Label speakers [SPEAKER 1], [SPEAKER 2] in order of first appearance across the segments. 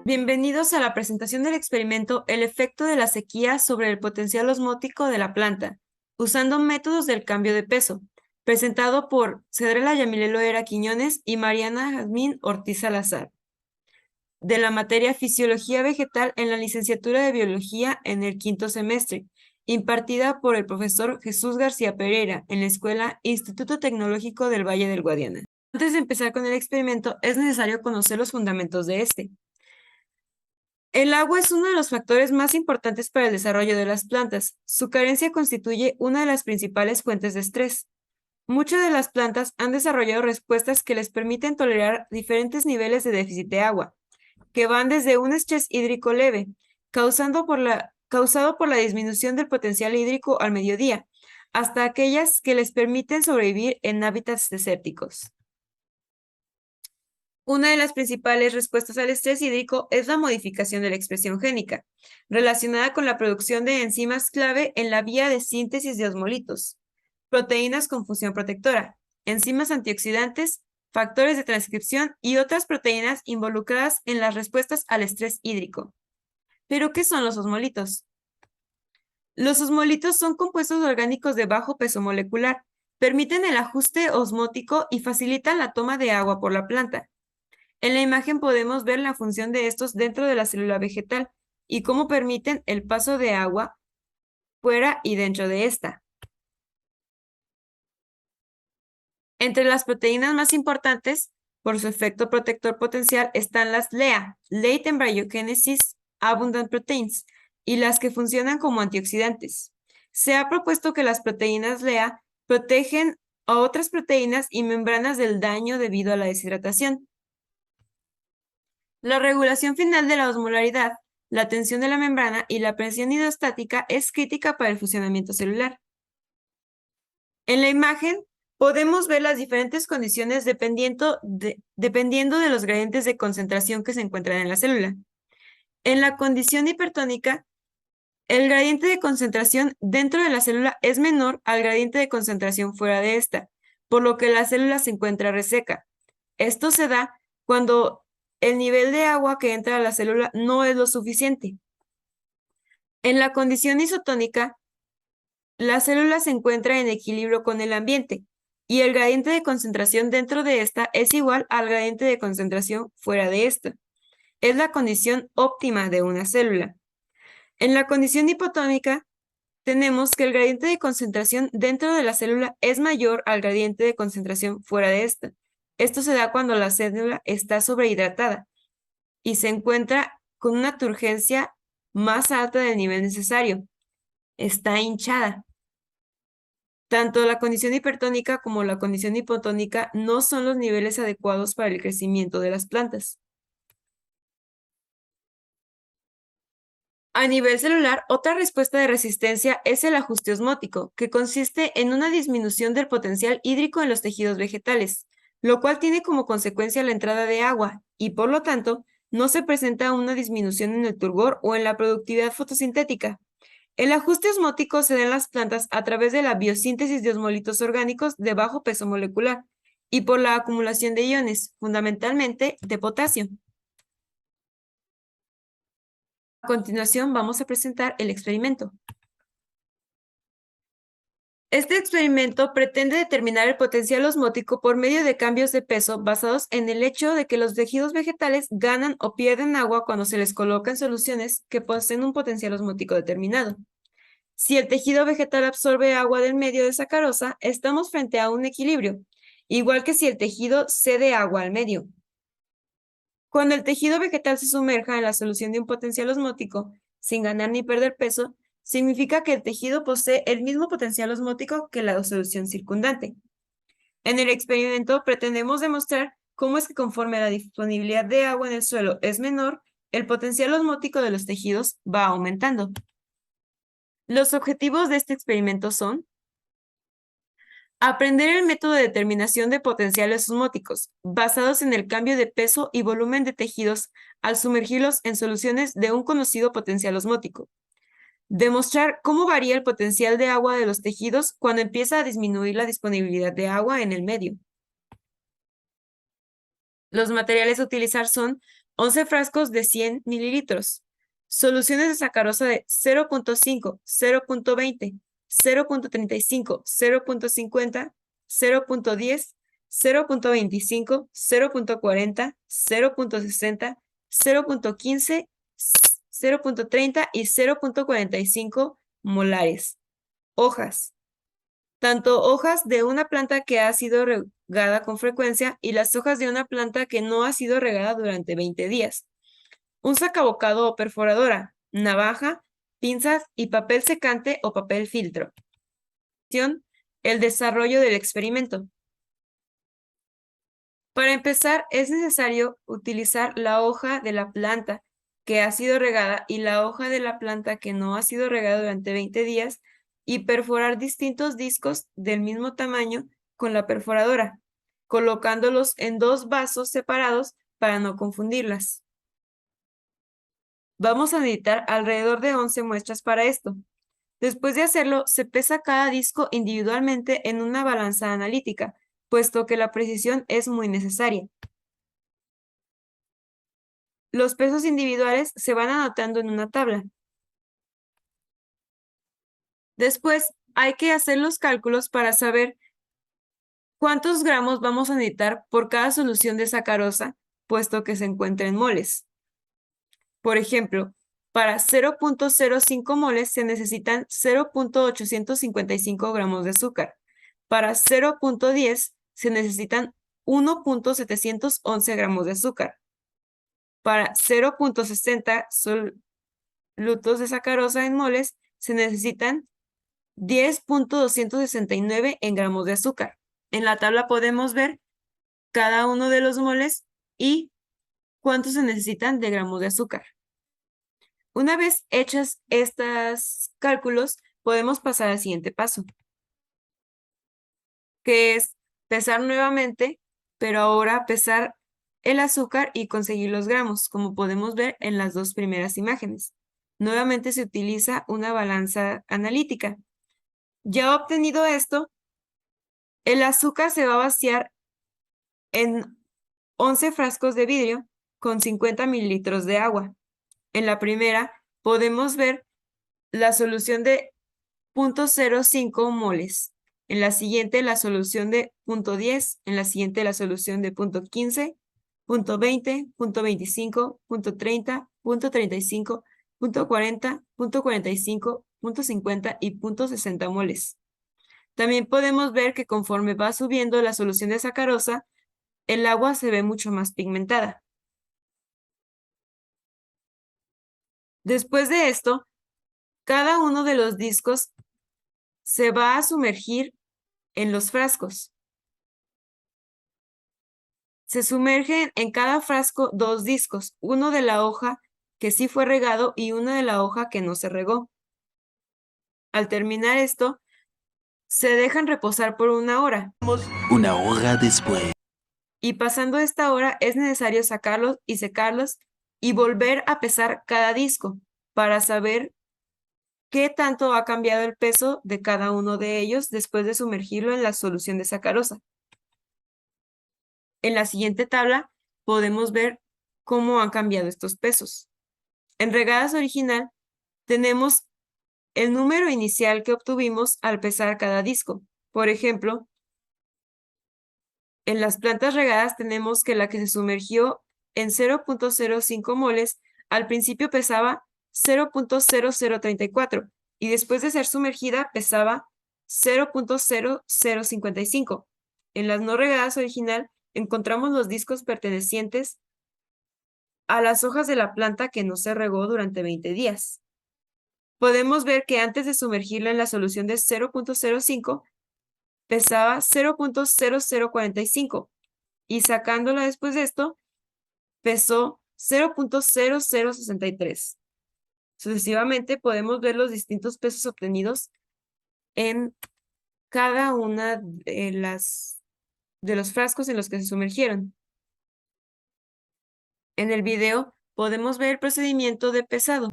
[SPEAKER 1] Bienvenidos a la presentación del experimento El efecto de la sequía sobre el potencial osmótico de la planta, usando métodos del cambio de peso, presentado por Cedrela Yamile Loera Quiñones y Mariana Jazmín Ortiz Salazar, de la materia Fisiología Vegetal en la licenciatura de Biología en el quinto semestre, impartida por el profesor Jesús García Pereira en la Escuela Instituto Tecnológico del Valle del Guadiana. Antes de empezar con el experimento, es necesario conocer los fundamentos de este. El agua es uno de los factores más importantes para el desarrollo de las plantas. Su carencia constituye una de las principales fuentes de estrés. Muchas de las plantas han desarrollado respuestas que les permiten tolerar diferentes niveles de déficit de agua, que van desde un estrés hídrico leve, causado por la disminución del potencial hídrico al mediodía, hasta aquellas que les permiten sobrevivir en hábitats desérticos. Una de las principales respuestas al estrés hídrico es la modificación de la expresión génica, relacionada con la producción de enzimas clave en la vía de síntesis de osmolitos, proteínas con función protectora, enzimas antioxidantes, factores de transcripción y otras proteínas involucradas en las respuestas al estrés hídrico. ¿Pero qué son los osmolitos? Los osmolitos son compuestos orgánicos de bajo peso molecular, permiten el ajuste osmótico y facilitan la toma de agua por la planta. En la imagen podemos ver la función de estos dentro de la célula vegetal y cómo permiten el paso de agua fuera y dentro de esta. Entre las proteínas más importantes, por su efecto protector potencial, están las LEA, Late Embryogenesis Abundant Proteins, y las que funcionan como antioxidantes. Se ha propuesto que las proteínas LEA protegen a otras proteínas y membranas del daño debido a la deshidratación. La regulación final de la osmolaridad, la tensión de la membrana y la presión hidrostática es crítica para el funcionamiento celular. En la imagen podemos ver las diferentes condiciones dependiendo de los gradientes de concentración que se encuentran en la célula. En la condición hipertónica, el gradiente de concentración dentro de la célula es menor al gradiente de concentración fuera de esta, por lo que la célula se encuentra reseca. Esto se da cuando el nivel de agua que entra a la célula no es lo suficiente. En la condición isotónica, la célula se encuentra en equilibrio con el ambiente y el gradiente de concentración dentro de esta es igual al gradiente de concentración fuera de esta. Es la condición óptima de una célula. En la condición hipotónica, tenemos que el gradiente de concentración dentro de la célula es mayor al gradiente de concentración fuera de esta. Esto se da cuando la célula está sobrehidratada y se encuentra con una turgencia más alta del nivel necesario. Está hinchada. Tanto la condición hipertónica como la condición hipotónica no son los niveles adecuados para el crecimiento de las plantas. A nivel celular, otra respuesta de resistencia es el ajuste osmótico, que consiste en una disminución del potencial hídrico en los tejidos vegetales, lo cual tiene como consecuencia la entrada de agua y, por lo tanto, no se presenta una disminución en el turgor o en la productividad fotosintética. El ajuste osmótico se da en las plantas a través de la biosíntesis de osmolitos orgánicos de bajo peso molecular y por la acumulación de iones, fundamentalmente de potasio. A continuación vamos a presentar el experimento. Este experimento pretende determinar el potencial osmótico por medio de cambios de peso basados en el hecho de que los tejidos vegetales ganan o pierden agua cuando se les coloca en soluciones que poseen un potencial osmótico determinado. Si el tejido vegetal absorbe agua del medio de sacarosa, estamos frente a un equilibrio, igual que si el tejido cede agua al medio. Cuando el tejido vegetal se sumerja en la solución de un potencial osmótico, sin ganar ni perder peso, significa que el tejido posee el mismo potencial osmótico que la solución circundante. En el experimento pretendemos demostrar cómo es que conforme la disponibilidad de agua en el suelo es menor, el potencial osmótico de los tejidos va aumentando. Los objetivos de este experimento son aprender el método de determinación de potenciales osmóticos, basados en el cambio de peso y volumen de tejidos al sumergirlos en soluciones de un conocido potencial osmótico. Demostrar cómo varía el potencial de agua de los tejidos cuando empieza a disminuir la disponibilidad de agua en el medio. Los materiales a utilizar son 11 frascos de 100 mililitros. Soluciones de sacarosa de 0.5, 0.20, 0.35, 0.50, 0.10, 0.25, 0.40, 0.60, 0.15, 0.30 y 0.45 molares. Hojas. Tanto hojas de una planta que ha sido regada con frecuencia y las hojas de una planta que no ha sido regada durante 20 días. Un sacabocado o perforadora, navaja, pinzas y papel secante o papel filtro. El desarrollo del experimento. Para empezar, es necesario utilizar la hoja de la planta que ha sido regada y la hoja de la planta que no ha sido regada durante 20 días y perforar distintos discos del mismo tamaño con la perforadora, colocándolos en 2 vasos separados para no confundirlas. Vamos a necesitar alrededor de 11 muestras para esto. Después de hacerlo, se pesa cada disco individualmente en una balanza analítica, puesto que la precisión es muy necesaria. Los pesos individuales se van anotando en una tabla. Después, hay que hacer los cálculos para saber cuántos gramos vamos a necesitar por cada solución de sacarosa, puesto que se encuentra en moles. Por ejemplo, para 0.05 moles se necesitan 0.855 gramos de azúcar. Para 0.10 se necesitan 1.711 gramos de azúcar. Para 0.60 solutos de sacarosa en moles se necesitan 10.269 en gramos de azúcar. En la tabla podemos ver cada uno de los moles y cuántos se necesitan de gramos de azúcar. Una vez hechos estos cálculos, podemos pasar al siguiente paso, que es pesar nuevamente, pero ahora pesar el azúcar y conseguir los gramos, como podemos ver en las 2 primeras imágenes. Nuevamente se utiliza una balanza analítica. Ya obtenido esto, el azúcar se va a vaciar en 11 frascos de vidrio con 50 mililitros de agua. En la primera podemos ver la solución de 0.05 moles. En la siguiente la solución de 0.10. En la siguiente la solución de 0.15, 0.20, 0.25, 0.30, 0.35, 0.40, 0.45, 0.50 y 0.60 moles. También podemos ver que conforme va subiendo la solución de sacarosa, el agua se ve mucho más pigmentada. Después de esto, cada uno de los discos se va a sumergir en los frascos. Se sumergen en cada frasco 2 discos, uno de la hoja que sí fue regado y uno de la hoja que no se regó. Al terminar esto, se dejan reposar por 1 hora.
[SPEAKER 2] Una hora después.
[SPEAKER 1] Y pasando esta hora es necesario sacarlos y secarlos y volver a pesar cada disco para saber qué tanto ha cambiado el peso de cada uno de ellos después de sumergirlo en la solución de sacarosa. En la siguiente tabla podemos ver cómo han cambiado estos pesos. En regadas original tenemos el número inicial que obtuvimos al pesar cada disco. Por ejemplo, en las plantas regadas tenemos que la que se sumergió en 0.05 moles al principio pesaba 0.0034 y después de ser sumergida pesaba 0.0055. En las no regadas original encontramos los discos pertenecientes a las hojas de la planta que no se regó durante 20 días. Podemos ver que antes de sumergirla en la solución de 0.05 pesaba 0.0045 y sacándola después de esto pesó 0.0063. Sucesivamente podemos ver los distintos pesos obtenidos en cada una de los frascos en los que se sumergieron. En el video podemos ver el procedimiento de pesado.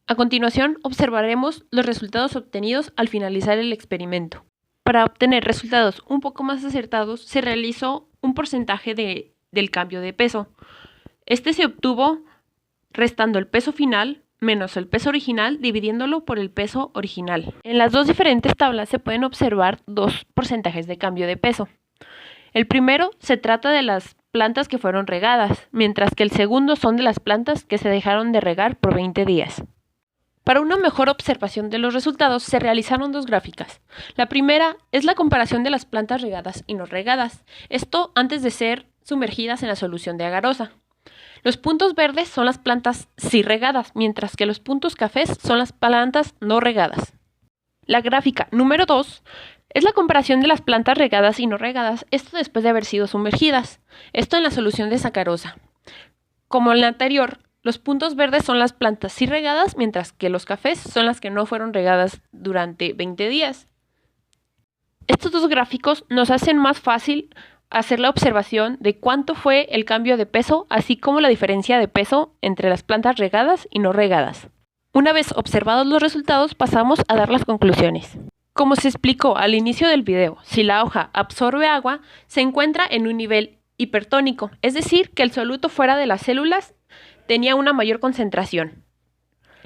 [SPEAKER 3] A continuación, observaremos los resultados obtenidos al finalizar el experimento. Para obtener resultados un poco más acertados, se realizó un porcentaje del cambio de peso. Este se obtuvo restando el peso final menos el peso original, dividiéndolo por el peso original. En las dos diferentes tablas se pueden observar dos porcentajes de cambio de peso. El primero se trata de las plantas que fueron regadas, mientras que el segundo son de las plantas que se dejaron de regar por 20 días. Para una mejor observación de los resultados se realizaron dos gráficas. La primera es la comparación de las plantas regadas y no regadas, esto antes de ser sumergidas en la solución de agarosa. Los puntos verdes son las plantas sí regadas, mientras que los puntos cafés son las plantas no regadas. La gráfica número 2 es la comparación de las plantas regadas y no regadas, esto después de haber sido sumergidas, esto en la solución de sacarosa. Como en la anterior, los puntos verdes son las plantas sí regadas, mientras que los cafés son las que no fueron regadas durante 20 días. Estos dos gráficos nos hacen más fácil hacer la observación de cuánto fue el cambio de peso, así como la diferencia de peso entre las plantas regadas y no regadas. Una vez observados los resultados, pasamos a dar las conclusiones. Como se explicó al inicio del video, si la hoja absorbe agua, se encuentra en un nivel hipertónico, es decir, que el soluto fuera de las células tenía una mayor concentración.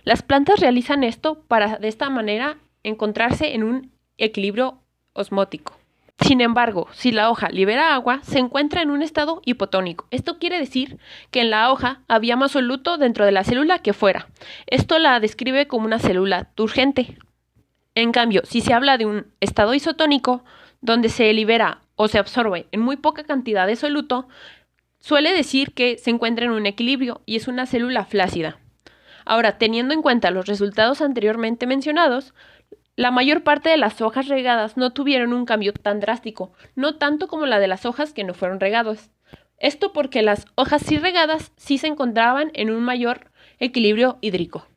[SPEAKER 3] Las plantas realizan esto para de esta manera encontrarse en un equilibrio osmótico. Sin embargo, si la hoja libera agua, se encuentra en un estado hipotónico. Esto quiere decir que en la hoja había más soluto dentro de la célula que fuera. Esto la describe como una célula turgente. En cambio, si se habla de un estado isotónico, donde se libera o se absorbe en muy poca cantidad de soluto, suele decir que se encuentra en un equilibrio y es una célula flácida. Ahora, teniendo en cuenta los resultados anteriormente mencionados, la mayor parte de las hojas regadas no tuvieron un cambio tan drástico, no tanto como la de las hojas que no fueron regadas. Esto porque las hojas sí regadas sí se encontraban en un mayor equilibrio hídrico.